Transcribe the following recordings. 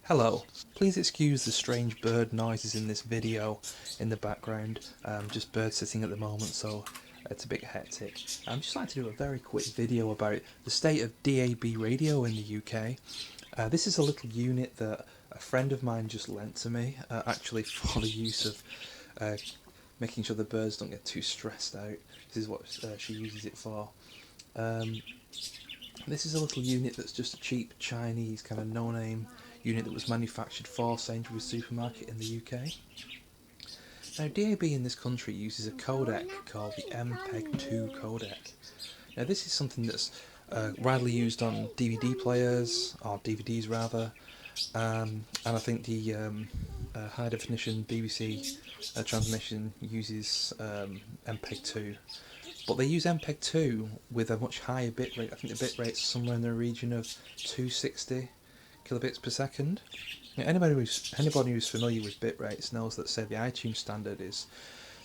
Hello, please excuse the strange bird noises in this video in the background. Just bird sitting at the moment, so it's a bit hectic. I'm just like to do a very quick video about the state of DAB radio in the UK. This is a little unit that a friend of mine just lent to me, actually for the use of making sure the birds don't get too stressed out. This is what she uses it for. This is a little unit that's just a cheap Chinese kind of no-name unit that was manufactured for Sainsbury's supermarket in the UK. Now DAB in this country uses a codec called the MPEG-2 codec. Now this is something that's widely used on DVD players, or DVDs rather, and I think the high definition BBC transmission uses MPEG-2. But they use MPEG-2 with a much higher bit rate. I think the bit rate's somewhere in the region of 260 kilobits per second. Now, anybody who's familiar with bit rates knows that, say, the iTunes standard is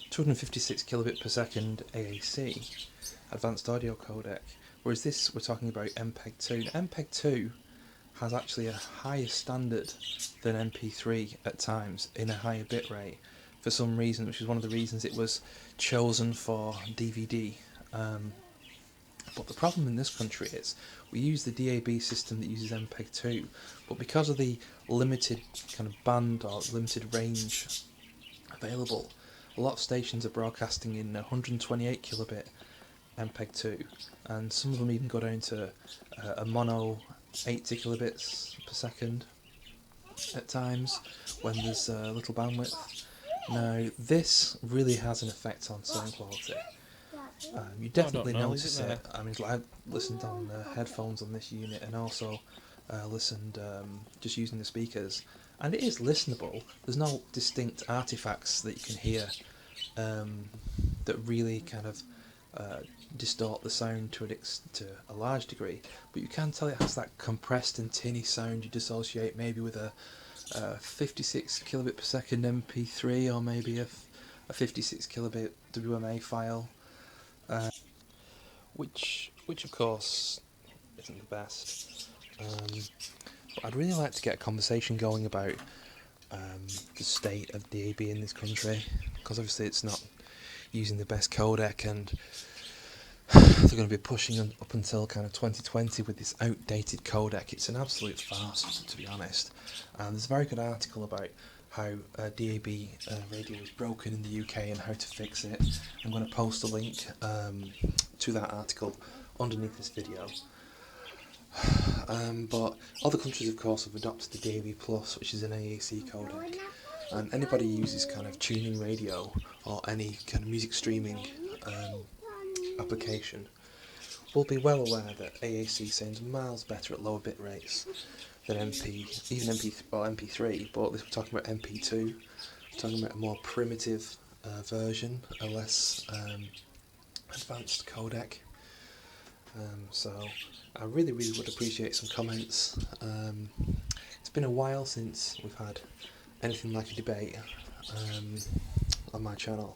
256 kilobit per second AAC, Advanced Audio Codec, whereas this, we're talking about MPEG-2. Now, MPEG-2 has actually a higher standard than MP3 at times in a higher bit rate for some reason, which is one of the reasons it was chosen for DVD. But the problem in this country is we use the DAB system that uses MPEG-2, but because of the limited kind of band or limited range available, a lot of stations are broadcasting in 128 kilobit MPEG-2, and some of them even go down to a mono 80 kilobits per second at times when there's little bandwidth. Now this really has an effect on sound quality. You definitely notice it. I mean, I listened on headphones on this unit, and also listened just using the speakers, and it is listenable. There's no distinct artifacts that you can hear that really kind of distort the sound to a large degree, but you can tell it has that compressed and tinny sound you'd associate maybe with a 56 kilobit per second MP3, or maybe a 56 kilobit WMA file. Which of course isn't the best. But I'd really like to get a conversation going about the state of DAB in this country, because obviously it's not using the best codec, and they're going to be pushing up until kind of 2020 with this outdated codec. It's an absolute farce, to be honest. And there's a very good article about how DAB radio is broken in the UK and how to fix it. I'm going to post a link to that article underneath this video. But other countries, of course, have adopted the DAB Plus, which is an AAC codec. And anybody who uses kind of tuning radio or any kind of music streaming application will be well aware that AAC sounds miles better at lower bit rates than MP3, but we're talking about MP2, we're talking about a more primitive version, a less advanced codec. So I really would appreciate some comments. It's been a while since we've had anything like a debate on my channel.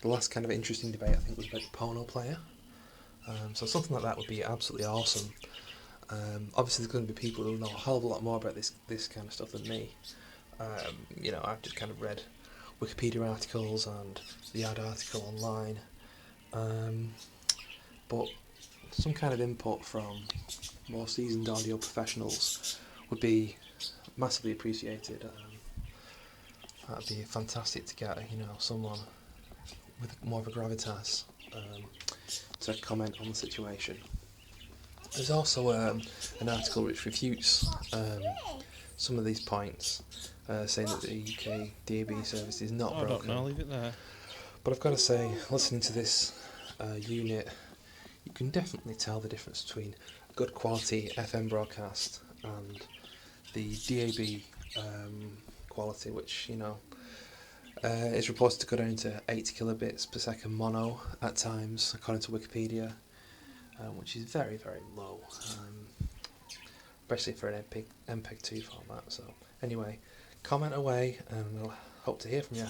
The last kind of interesting debate, I think, was about the porno player. So something like that would be absolutely awesome. Obviously there's going to be people who know a hell of a lot more about this kind of stuff than me. You know, I've just kind of read Wikipedia articles and the odd article online. But some kind of input from more seasoned audio professionals would be massively appreciated. That'd be fantastic to get, you know, someone with more of a gravitas to comment on the situation. There's also an article which refutes some of these points, saying that the UK DAB service is not broken. I don't know, leave it there. But I've got to say, listening to this unit, you can definitely tell the difference between a good quality FM broadcast and the DAB quality, which, you know, is reported to go down to 80 kilobits per second mono at times, according to Wikipedia, which is very low, especially for an MPEG-2 format. So anyway, comment away, and we'll hope to hear from you.